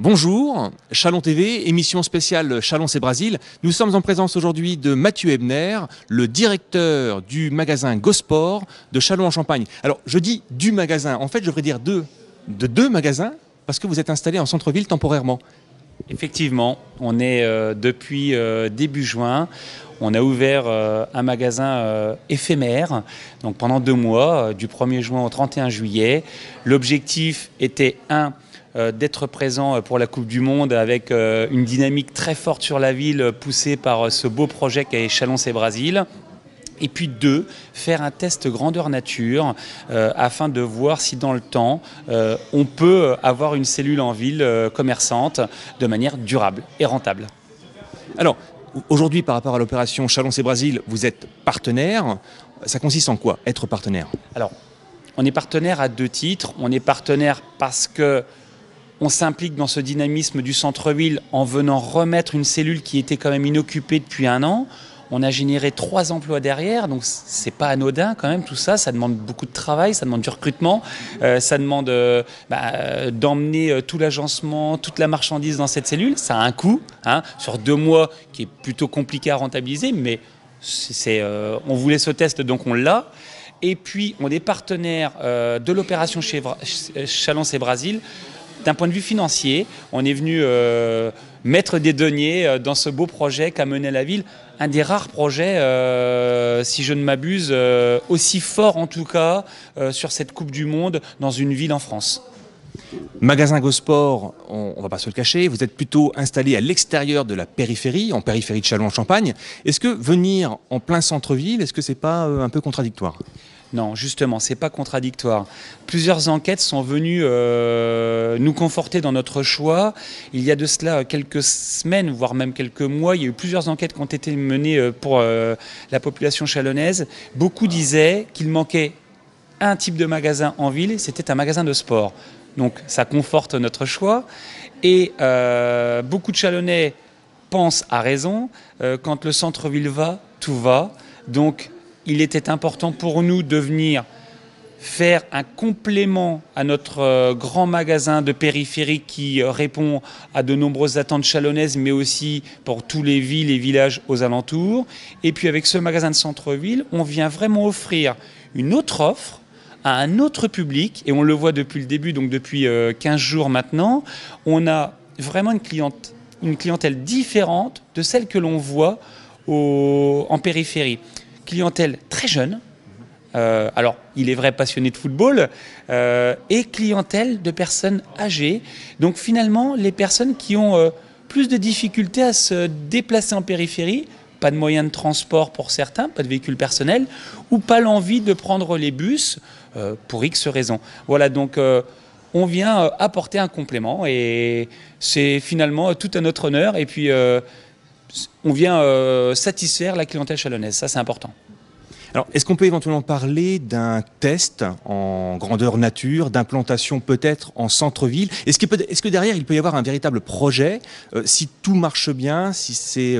Bonjour, Chalon TV, émission spéciale Chalon c'est Brasil. Nous sommes en présence aujourd'hui de Mathieu Ebner, le directeur du magasin Gosport de Châlons-en-Champagne. Alors je dis du magasin, en fait je devrais dire de deux magasins parce que vous êtes installé en centre-ville temporairement. Effectivement, on est depuis début juin. On a ouvert un magasin éphémère, donc pendant 2 mois, du 1er juin au 31 juillet. L'objectif était d'être présent pour la Coupe du Monde avec une dynamique très forte sur la ville poussée par ce beau projet qu'est Chalon c'est Brasil. Et puis 2, faire un test grandeur nature afin de voir si dans le temps on peut avoir une cellule en ville commerçante de manière durable et rentable. Alors aujourd'hui par rapport à l'opération Chalon c'est Brasil, vous êtes partenaire. Ça consiste en quoi, être partenaire? Alors on est partenaire à 2 titres. On est partenaire parce que on s'implique dans ce dynamisme du centre-ville en venant remettre une cellule qui était quand même inoccupée depuis 1 an. On a généré 3 emplois derrière, donc c'est pas anodin quand même tout ça. Ça demande beaucoup de travail, ça demande du recrutement, ça demande d'emmener tout l'agencement, toute la marchandise dans cette cellule. Ça a un coût, sur 2 mois qui est plutôt compliqué à rentabiliser, mais on voulait ce test donc on l'a. Et puis on est partenaire de l'opération Chalon c'est Brasil. D'un point de vue financier, on est venu mettre des deniers dans ce beau projet qu'a mené la ville. Un des rares projets, si je ne m'abuse, aussi fort en tout cas sur cette Coupe du Monde dans une ville en France. Magasin Gosport, on ne va pas se le cacher, vous êtes plutôt installé à l'extérieur de la périphérie, en périphérie de Châlons-en-Champagne. Est-ce que venir en plein centre-ville, est-ce que c'est pas un peu contradictoire ? Non, justement, c'est pas contradictoire. Plusieurs enquêtes sont venues nous conforter dans notre choix. Il y a de cela quelques semaines, voire même quelques mois, il y a eu plusieurs enquêtes qui ont été menées pour la population chalonnaise. Beaucoup disaient qu'il manquait un type de magasin en ville, c'était un magasin de sport. Donc ça conforte notre choix. Et beaucoup de Chalonnais pensent à raison, quand le centre-ville va, tout va. Donc il était important pour nous de venir faire un complément à notre grand magasin de périphérie qui répond à de nombreuses attentes chalonnaises, mais aussi pour tous les villes et villages aux alentours. Et puis avec ce magasin de centre-ville, on vient vraiment offrir une autre offre à un autre public, et on le voit depuis le début, donc depuis 15 jours maintenant. On a vraiment une clientèle différente de celle que l'on voit en périphérie. Clientèle très jeune, alors il est vrai passionné de football, et clientèle de personnes âgées. Donc finalement, les personnes qui ont plus de difficultés à se déplacer en périphérie, pas de moyens de transport pour certains, pas de véhicule personnel, ou pas l'envie de prendre les bus pour X raisons. Voilà, donc on vient apporter un complément, et c'est finalement tout à notre honneur, et puis on vient satisfaire la clientèle chalonnaise, ça c'est important. Alors, est-ce qu'on peut éventuellement parler d'un test en grandeur nature, d'implantation peut-être en centre-ville? Est-ce que derrière il peut y avoir un véritable projet, si tout marche bien, si ces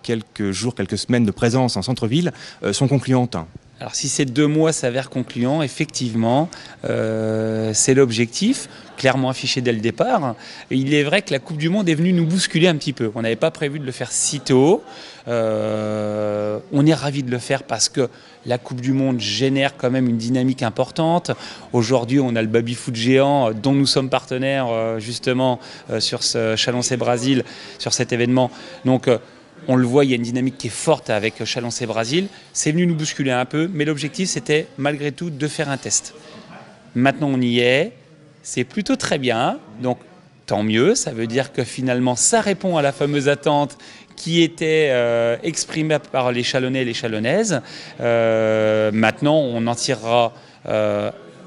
quelques jours, quelques semaines de présence en centre-ville sont concluantes? Alors si ces 2 mois s'avèrent concluants, effectivement, c'est l'objectif, clairement affiché dès le départ. Et il est vrai que la Coupe du Monde est venue nous bousculer un petit peu. On n'avait pas prévu de le faire si tôt. On est ravis de le faire parce que la Coupe du Monde génère quand même une dynamique importante. Aujourd'hui, on a le baby-foot géant dont nous sommes partenaires justement sur ce Chalon c'est Brasil, sur cet événement. Donc on le voit, il y a une dynamique qui est forte avec Chalon c'est Brasil. C'est venu nous bousculer un peu, mais l'objectif c'était malgré tout de faire un test. Maintenant on y est, c'est plutôt très bien, donc tant mieux, ça veut dire que finalement ça répond à la fameuse attente qui était exprimée par les Chalonnais et les Chalonnaises. Maintenant on en tirera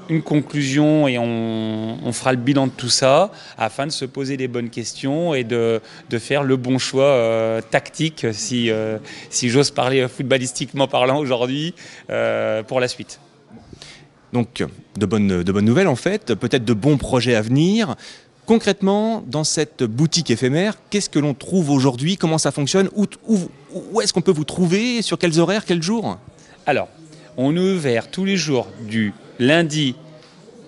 une conclusion et on fera le bilan de tout ça afin de se poser les bonnes questions et de faire le bon choix tactique, si j'ose parler footballistiquement parlant aujourd'hui, pour la suite. Donc de bonnes nouvelles en fait, peut-être de bons projets à venir. Concrètement, dans cette boutique éphémère, qu'est-ce que l'on trouve aujourd'hui? Comment ça fonctionne? Où est-ce qu'on peut vous trouver? Sur quels horaires? Quels jours? Alors, on est ouvert tous les jours du lundi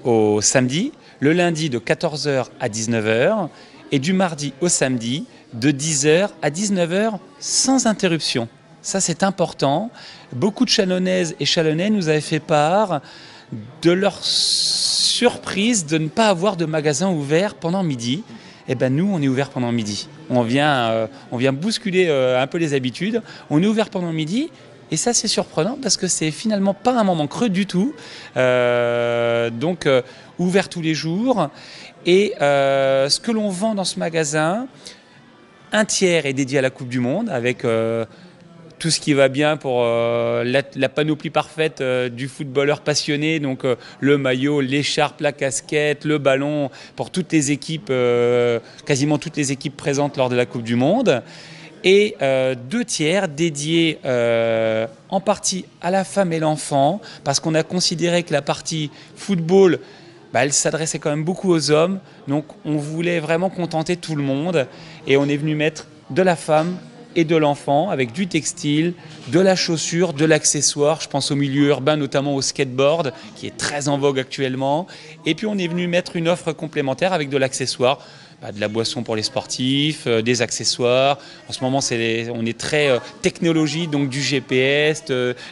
au samedi, le lundi de 14h à 19h et du mardi au samedi, de 10h à 19h, sans interruption. Ça, c'est important. Beaucoup de Chalonnaises et Chalonnais nous avaient fait part de leur surprise de ne pas avoir de magasin ouvert pendant midi. Eh ben nous, on est ouvert pendant midi. On vient bousculer un peu les habitudes. On est ouvert pendant midi. Et ça, c'est surprenant parce que c'est finalement pas un moment creux du tout. Donc, ouvert tous les jours. Et ce que l'on vend dans ce magasin, un tiers est dédié à la Coupe du Monde avec tout ce qui va bien pour la panoplie parfaite du footballeur passionné. Donc, le maillot, l'écharpe, la casquette, le ballon pour toutes les équipes, quasiment toutes les équipes présentes lors de la Coupe du Monde. Et 2 tiers dédiés en partie à la femme et l'enfant, parce qu'on a considéré que la partie football, elle s'adressait quand même beaucoup aux hommes. Donc on voulait vraiment contenter tout le monde. Et on est venu mettre de la femme et de l'enfant avec du textile, de la chaussure, de l'accessoire. Je pense au milieu urbain, notamment au skateboard, qui est très en vogue actuellement. Et puis on est venu mettre une offre complémentaire avec de l'accessoire. De la boisson pour les sportifs, des accessoires. En ce moment, on est très technologie, donc du GPS,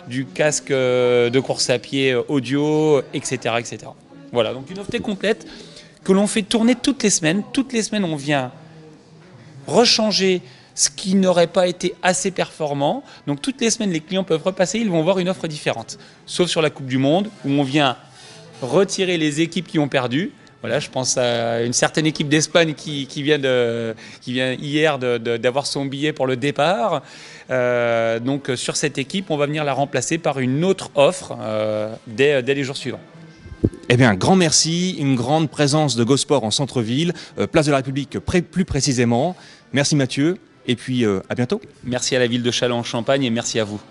du casque de course à pied audio, etc., etc. Voilà, donc une offre complète que l'on fait tourner toutes les semaines. Toutes les semaines, on vient rechanger ce qui n'aurait pas été assez performant. Donc toutes les semaines, les clients peuvent repasser, ils vont voir une offre différente. Sauf sur la Coupe du Monde, où on vient retirer les équipes qui ont perdu. Voilà, je pense à une certaine équipe d'Espagne qui vient hier d'avoir son billet pour le départ. Donc sur cette équipe, on va venir la remplacer par une autre offre dès les jours suivants. Eh bien, grand merci, une grande présence de GoSport en centre-ville, place de la République plus précisément. Merci Mathieu, et puis à bientôt. Merci à la ville de Châlons-en-Champagne et merci à vous.